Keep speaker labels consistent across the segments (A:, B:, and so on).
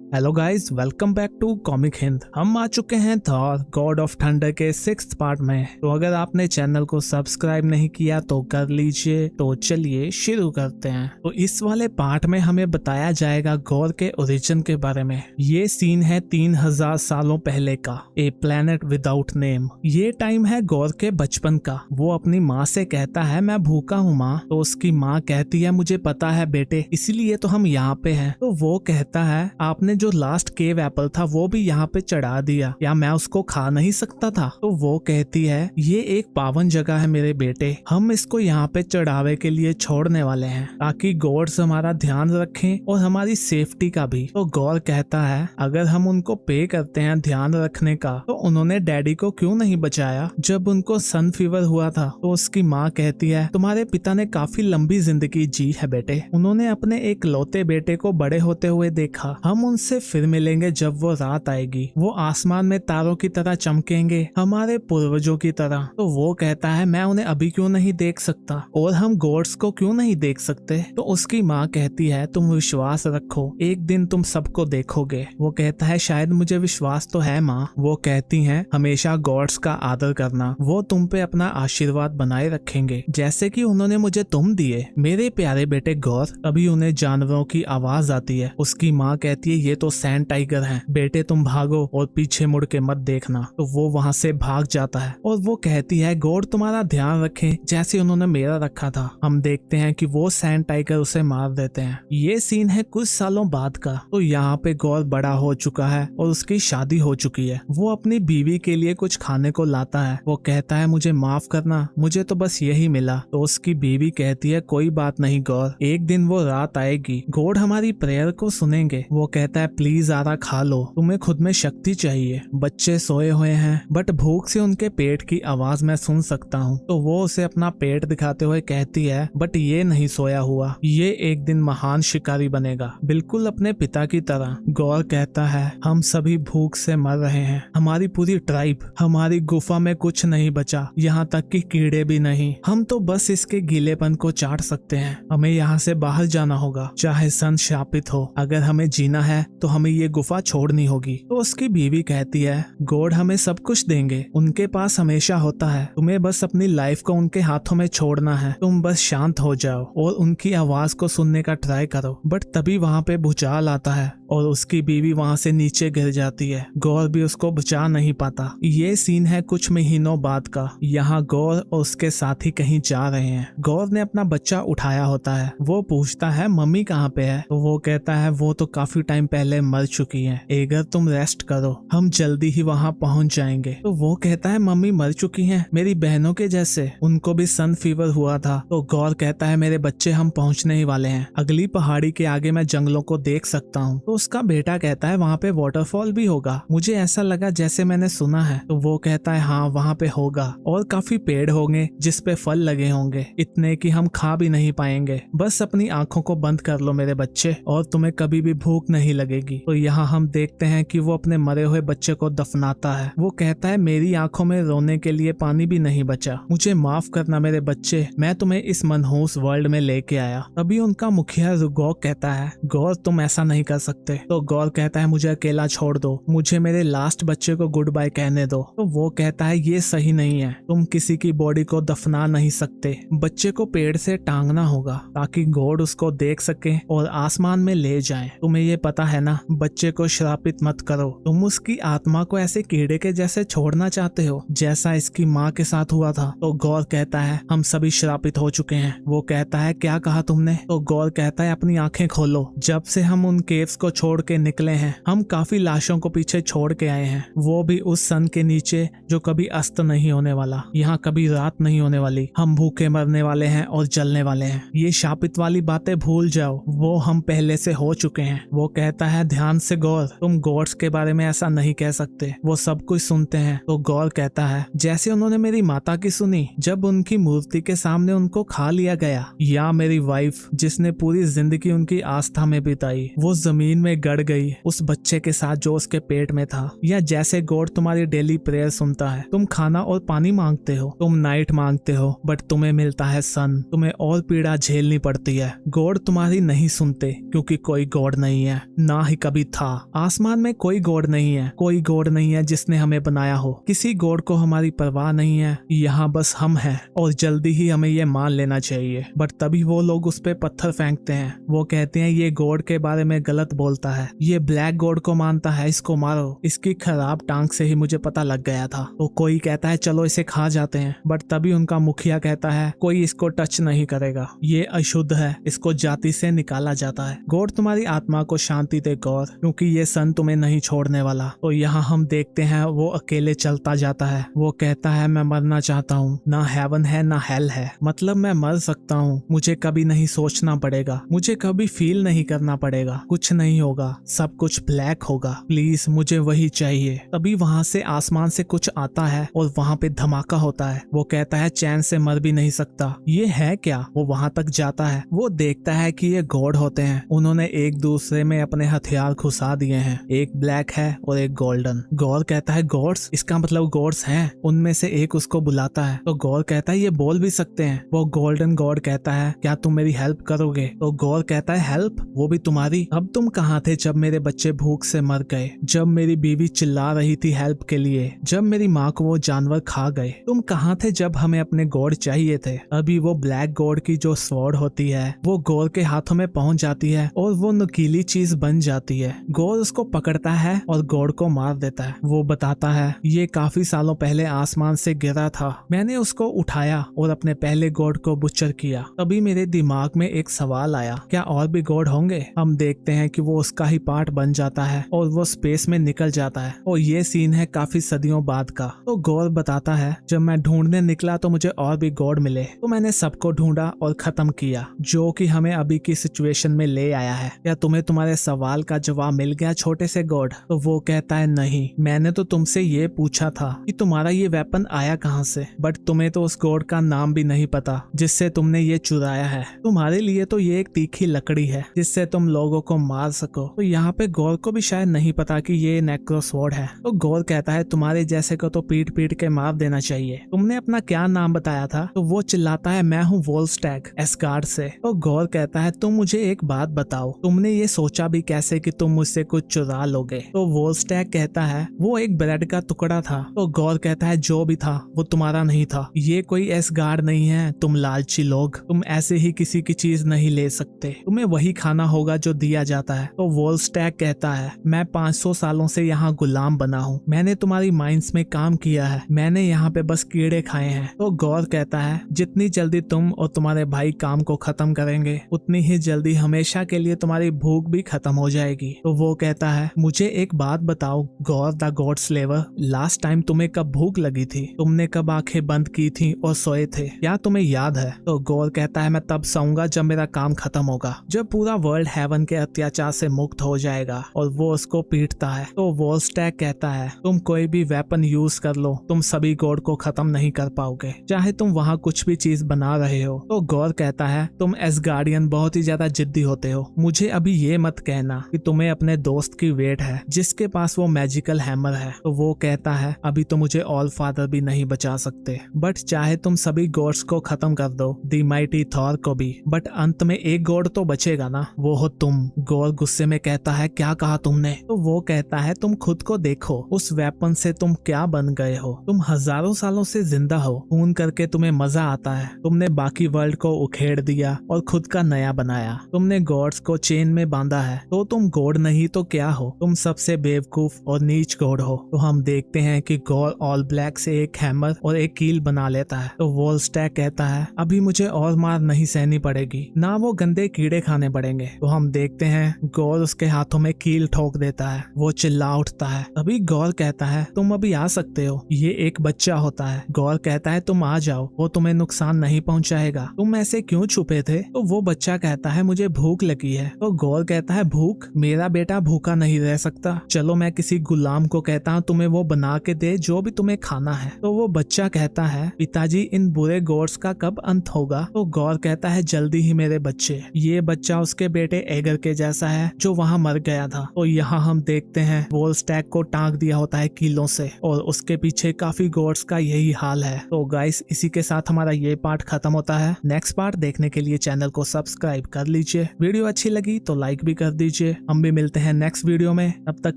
A: Hello guys, welcome back to comic Hind. हम आ चुके हैं थॉर गॉड ऑफ थंडर के 6th पार्ट में। तो अगर आपने चैनल को सब्सक्राइब नहीं किया तो कर लीजिए। तो चलिए शुरू करते हैं। तो इस वाले पार्ट में हमें बताया जाएगा गॉर के ओरिजिन के बारे में। ये सीन है 3000 सालों पहले का, ए प्लेनेट विदाउट नेम। ये टाइम है गॉर के बचपन का। वो अपनी माँ से कहता है मैं भूखा हूँ माँ। तो उसकी माँ कहती है मुझे पता है बेटे, इसीलिए तो हम यहाँ पे हैं। तो वो कहता है आपने जो लास्ट केव एप्पल था वो भी यहाँ पे चढ़ा दिया, या मैं उसको खा नहीं सकता था। तो वो कहती है ये एक पावन जगह है मेरे बेटे, हम इसको यहाँ पे चढ़ावे के लिए छोड़ने वाले हैं ताकि गॉड्स हमारा ध्यान रखें और हमारी सेफ्टी का भी। तो गॉर कहता है अगर हम उनको पे करते हैं ध्यान रखने का, तो उन्होंने डैडी को क्यों नहीं बचाया जब उनको सन फीवर हुआ था। तो उसकी माँ कहती है तुम्हारे पिता ने काफी लंबी जिंदगी जी है बेटे, उन्होंने अपने एक लौते बेटे को बड़े होते हुए देखा। हम उनसे फिर मिलेंगे जब वो रात आएगी, वो आसमान में तारों की तरह चमकेंगे हमारे पूर्वजों की तरह। तो वो कहता है मैं उन्हें अभी क्यों नहीं देख सकता, और हम गॉड्स को क्यों नहीं देख सकते। तो उसकी माँ कहती है तुम विश्वास रखो, एक दिन तुम सबको देखोगे। वो कहता है शायद मुझे विश्वास तो है माँ। वो कहती है हमेशा गॉड्स का आदर करना, वो तुम पे अपना आशीर्वाद बनाए रखेंगे जैसे कि उन्होंने मुझे तुम दिए मेरे प्यारे बेटे गौर। तभी उन्हें जानवरों की आवाज आती है। उसकी माँ कहती है ये तो सैंड टाइगर हैं, बेटे तुम भागो और पीछे मुड़ के मत देखना। तो वो वहाँ से भाग जाता है और वो कहती है गॉड तुम्हारा ध्यान रखे जैसे उन्होंने मेरा रखा था। हम देखते हैं कि वो सैंड टाइगर उसे मार देते हैं। ये सीन है कुछ सालों बाद का। तो यहाँ पे गौर बड़ा हो चुका है और उसकी शादी हो चुकी है। वो अपनी बीवी के लिए कुछ खाने को लाता है। वो कहता है मुझे माफ करना, मुझे तो बस यही मिला। तो उसकी बीवी कहती है कोई बात नहीं गौर, एक दिन वो रात आएगी, गॉड हमारी प्रेयर को सुनेंगे। वो कहता है प्लीज आरा खा लो, तुम्हें खुद में शक्ति चाहिए। बच्चे सोए हुए हैं बट भूख से उनके पेट की आवाज मैं सुन सकता हूँ। तो वो उसे अपना पेट दिखाते हुए कहती है बट ये नहीं सोया हुआ, ये एक दिन महान शिकारी बनेगा, बिल्कुल अपने पिता की तरह। गौर कहता है हम सभी भूख से मर रहे हैं, हमारी पूरी ट्राइब, हमारी गुफा में कुछ नहीं बचा, यहाँ तक कि कीड़े भी नहीं। हम तो बस इसके गीलेपन को चाट सकते हैं, हमें यहाँ से बाहर जाना होगा चाहे सन शापित हो। अगर हमें जीना है तो हमें ये गुफा छोड़नी होगी। तो उसकी बीवी कहती है गॉड हमें सब कुछ देंगे, उनके पास हमेशा होता है, तुम्हें बस अपनी लाइफ को उनके हाथों में छोड़ना है। तुम बस शांत हो जाओ और उनकी आवाज को सुनने का ट्राई करो। बट तभी वहाँ पे भूचाल आता है और उसकी बीवी वहाँ से नीचे गिर जाती है। गौर भी उसको बचा नहीं पाता। ये सीन है कुछ महीनों बाद का। यहाँ गौर और उसके साथी कहीं जा रहे हैं। गौर ने अपना बच्चा उठाया होता है। वो पूछता है मम्मी कहाँ पे है। तो वो कहता है वो तो काफी टाइम पहले मर चुकी है, अगर तुम रेस्ट करो हम जल्दी ही वहाँ पहुँच जाएंगे। तो वो कहता है मम्मी मर चुकी है, मेरी बहनों के जैसे, उनको भी सन फीवर हुआ था। तो गौर कहता है मेरे बच्चे हम पहुँचने ही वाले हैं, अगली पहाड़ी के आगे मैं जंगलों को देख सकता हूँ। तो उसका बेटा कहता है वहाँ पे वाटरफॉल भी होगा, मुझे ऐसा लगा जैसे मैंने सुना है। तो वो कहता है हाँ वहाँ पे होगा और काफी पेड़ होंगे जिसपे फल लगे होंगे, इतने कि हम खा भी नहीं पाएंगे। बस अपनी आंखों को बंद कर लो मेरे बच्चे और तुम्हें कभी भी भूख नहीं लगेगी। तो यहाँ हम देखते हैं कि वो अपने मरे हुए बच्चे को दफनाता है। वो कहता है मेरी आंखों में रोने के लिए पानी भी नहीं बचा, मुझे माफ करना मेरे बच्चे, मैं तुम्हें इस मनहूस वर्ल्ड में लेके आया। तभी उनका मुखिया रुगोक कहता है गौर तुम ऐसा नहीं कर सकते। तो गौर कहता है मुझे अकेला छोड़ दो, मुझे मेरे लास्ट बच्चे को गुड बाय कहने दो। तो वो कहता है ये सही नहीं है, तुम किसी की बॉडी को दफना नहीं सकते, बच्चे को पेड़ से टांगना होगा ताकि गॉड उसको देख सके और आसमान में ले जाए। तुम्हें ये पता है ना, बच्चे को श्रापित मत करो, तुम उसकी आत्मा को ऐसे कीड़े के जैसे छोड़ना चाहते हो जैसा इसकी माँ के साथ हुआ था। तो गौर कहता है हम सभी श्रापित हो चुके हैं। वो कहता है क्या कहा तुमने। तो गौर कहता है अपनी आंखें खोलो, जब से हम उन केव्स को छोड़ के निकले हैं हम काफी लाशों को पीछे छोड़ के आए हैं, वो भी उस सन के नीचे जो कभी अस्त नहीं होने वाला, यहाँ कभी रात नहीं होने वाली। हम भूखे मरने वाले हैं और जलने वाले हैं, ये शापित वाली बातें भूल जाओ, वो हम पहले से हो चुके हैं। वो कहता है ध्यान से गौर, तुम गॉड्स के बारे में ऐसा नहीं कह सकते, वो सब कुछ सुनते हैं। तो गौर कहता है जैसे उन्होंने मेरी माता की सुनी जब उनकी मूर्ति के सामने उनको खा लिया गया, या मेरी वाइफ जिसने पूरी जिंदगी उनकी आस्था में बिताई वो जमीन में गड़ गई उस बच्चे के साथ जो उसके पेट में था। या जैसे गॉड तुम्हारी डेली प्रेयर सुनता है, तुम खाना और पानी मांगते हो, तुम नाइट मांगते हो, बट तुम्हें मिलता है सन, तुम्हें और पीड़ा झेलनी पड़ती है। गॉड तुम्हारी नहीं सुनते क्योंकि कोई गॉड नहीं है, ना ही कभी था। आसमान में कोई गॉड नहीं है, कोई गॉड नहीं है जिसने हमें बनाया हो। किसी गॉड को हमारी परवाह नहीं है, यहाँ बस हम हैं और जल्दी ही हमें ये मान लेना चाहिए। बट तभी वो लोग उस पे पत्थर फेंकते हैं। वो कहते हैं ये गॉड के बारे में गलत बोलता है, ये ब्लैक गॉड को मानता है, इसको मारो। इसकी खराब टांग से ही मुझे पता लग गया था। तो कोई कहता है चलो इसे खा जाते हैं, बट तभी उनका मुखिया कहता है कोई इसको टच नहीं करेगा, ये अशुद्ध है, इसको जाति से निकाला जाता है। गॉड तुम्हारी आत्मा को शांति दे गौर, क्योंकि ये सन तुम्हें नहीं छोड़ने वाला। तो यहाँ हम देखते हैं वो अकेले चलता जाता है। वो कहता है मैं मरना चाहता हूँ, ना हेवन है ना हेल है, मतलब मैं मर सकता हूँ, मुझे कभी नहीं सोचना पड़ेगा, मुझे कभी फील नहीं करना पड़ेगा, कुछ नहीं होगा, सब कुछ ब्लैक होगा, प्लीज मुझे वही चाहिए। तभी वहाँ से आसमान से कुछ आता है और वहाँ पे धमाका होता है। वो कहता है चैन से मर भी नहीं सकता, ये है क्या। वो वहाँ तक जाता है, वो देखता है कि ये गॉड होते हैं, उन्होंने एक दूसरे में अपने हथियार घुसा दिए हैं, एक ब्लैक है और एक गोल्डन। गौर कहता है गॉड्स, इसका मतलब गॉड्स हैं। उनमें से एक उसको बुलाता है तो गौर कहता है ये बोल भी सकते हैं। वो गोल्डन गॉड कहता है क्या तुम मेरी हेल्प करोगे। तो गौर कहता है हेल्प, वो भी तुम्हारी। अब तुम कहाँ थे जब मेरे बच्चे भूख से मर गए, जब मेरी बीवी चिल्ला रही थी हेल्प के लिए, जब मेरी माँ को वो जानवर खा गए। तुम कहाँ थे जब हमें अपने गॉड चाहिए थे। अभी वो ब्लैक गॉड की जो स्वॉर्ड होती है वो गौर के हाथों में पहुंच जाती है और वो नुकीली चीज बन जाती है। गौर उसको पकड़ता है और गॉड को मार देता है। वो बताता है ये काफी सालों पहले आसमान से गिरा था, मैंने उसको उठाया और अपने पहले गॉड को बुच्चर किया। तभी मेरे दिमाग में एक सवाल आया, क्या और भी गॉड होंगे। हम देखते हैं कि वो उसका ही पार्ट बन जाता है और वो स्पेस में निकल जाता है। और ये सीन है काफी सदियों बाद का। तो गौर बताता है जब मैं ढूंढने निकला तो मुझे और भी गॉड मिले, तो मैंने सबको ढूंढा और खत्म किया, जो कि हमें अभी की सिचुएशन में ले आया है। क्या तुम्हें तुम्हारे सवाल का जवाब मिल गया छोटे से गॉड। तो वो कहता है नहीं, मैंने तो तुमसे ये पूछा था कि तुम्हारा ये वेपन आया कहाँ से, बट तुम्हें तो उस गॉड का नाम भी नहीं पता जिससे तुमने ये चुराया है। तुम्हारे लिए तो ये एक तीखी लकड़ी है जिससे तुम लोगों को मार सको। तो यहाँ पे गौर को भी शायद नहीं पता कि ये नेक्रोसवॉर्ड है। तो गौर कहता है तुम्हारे जैसे को तो पीट पीट के मार देना चाहिए, तुमने अपना क्या नाम बताया था। तो वो चिल्लाता है मैं हूँ वोल्स्टैग एस्गार्ड से। तो गौर कहता है तुम मुझे एक बात बताओ, तुमने ये सोचा भी कैसे कि तुम मुझसे कुछ चुरा लोगे। तो वोल्स्टैग कहता है वो एक ब्रेड का टुकड़ा था। तो गौर कहता है जो भी था वो तुम्हारा नहीं था, ये कोई एस्गार्ड नहीं है, तुम लालची लोग, तुम ऐसे ही किसी की चीज नहीं ले सकते, तुम्हें वही खाना होगा जो दिया जाता है। तो वोल्स्टैग कहता है मैं 500 सालों से यहाँ गुलाम बना हूँ, मैंने तुम्हारी माइंस में काम किया है, मैंने यहाँ पे बस कीड़े खाए हैं। तो गौर कहता है जितनी जल्दी तुम और तुम्हारे भाई काम को खत्म करेंगे उतनी ही जल्दी हमेशा के लिए तुम्हारी भूख भी खत्म हो जाएगी। तो वो कहता है मुझे एक बात बताओ गौर द गॉड स्लेवर, लास्ट टाइम तुम्हें कब भूख लगी थी, तुमने कब आंखें बंद की थी और सोए थे, क्या तुम्हें याद है। तो गौर कहता है मैं तब सोऊंगा जब मेरा काम खत्म होगा, जब पूरा वर्ल्ड हेवन के अत्याचार से मुक्त हो जाएगा। और वो उसको पीटता है। तो वोल्स्टैग कहता है तुम कोई भी वेपन यूज कर लो, तुम सभी गॉड को खत्म नहीं कर पाओगे, चाहे तुम वहाँ कुछ भी चीज बना रहे हो। तो गौर कहता है तुम एस्गार्डियन बहुत ही ज्यादा जिद्दी होते हो, मुझे अभी ये मत कहना कि तुम्हें अपने दोस्त की वेट है जिसके पास वो मैजिकल हैमर है। तो वो कहता है अभी तो मुझे ऑल फादर भी नहीं बचा सकते, बट चाहे तुम सभी गॉड्स को खत्म कर दो, दी माइटी थॉर को भी, बट अंत में एक गॉड तो बचेगा ना, वो हो तुम। गौर गुस्से में कहता है क्या कहा तुमने। तो वो कहता है तुम खुद को देखो, उस वेपन से तुम क्या बन गए हो, तुम हजारों सालों से जिंदा हो, खून करके तुम्हें मजा आता है, तुमने बाकी वर्ल्ड को उखेड़ दिया और खुद का नया बनाया, तुमने गॉड्स को चेन में बांधा है, तो तुम गॉड नहीं तो क्या हो, तुम सबसे बेवकूफ और नीच गॉड हो। तो हम देखते हैं कि गौर ऑल ब्लैक से एक हैमर और एक कील बना लेता है। तो वोल्स्टैग कहता है अभी मुझे और मार नहीं सहनी पड़ेगी, ना वो गंदे कीड़े खाने पड़ेंगे। तो हम देखते हैं गौर उसके हाथों में कील ठोक देता है, वो चिल्ला उठता है। तभी गौर कहता है तुम अभी आ सकते हो, ये एक बच्चा होता है। गौर कहता है तुम आ जाओ, वो तुम्हें नुकसान नहीं पहुंचाएगा, तुम ऐसे क्यों छुपे थे। तो वो बच्चा कहता है मुझे भूख लगी है। तो गौर कहता है भूख, मेरा बेटा भूखा नहीं रह सकता, चलो मैं किसी गुलाम को कहता हूँ तुम्हें वो बना के दे जो भी तुम्हें खाना है। तो वो बच्चा कहता है पिताजी इन बुरे गॉड्स का कब अंत होगा। तो गौर कहता है जल्दी ही मेरे बच्चे। ये बच्चा उसके बेटे एगर के जैसा है जो वहाँ मर गया था। तो यहाँ हम देखते हैं वोल्स्टैग को टांग दिया होता है कीलों से और उसके पीछे काफी गॉड्स का यही हाल है। तो गाइस इसी के साथ हमारा ये पार्ट खत्म होता है। नेक्स्ट पार्ट देखने के लिए चैनल को सब्सक्राइब कर लीजिए। वीडियो अच्छी लगी तो लाइक भी कर दीजिए। हम भी मिलते हैं नेक्स्ट वीडियो में, तब तक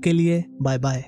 A: के लिए बाय बाय।